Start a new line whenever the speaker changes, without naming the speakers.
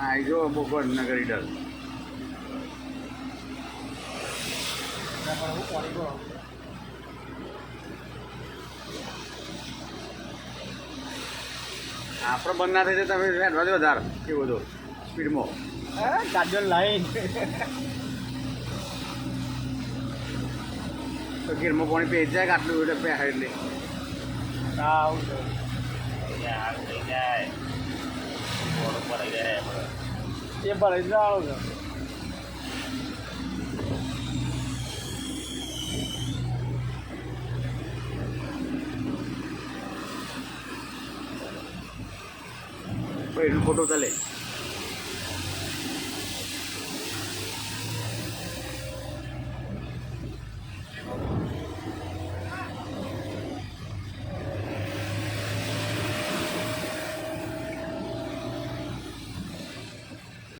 આ જો બોગડ નગરી ડર આપણે બંધ ના થઈ જાય તમે હેડવા દો વધારે એ બધો સ્પીડમાં
ગાડીઓ લાઈન
તો ગીરમાં પાણી પેજ જાય કે આટલું એટલે પહે એટલે
આવું છે એ ભરાઈ જવાનું છે
ભાઈ એનું ફોટો ચાલે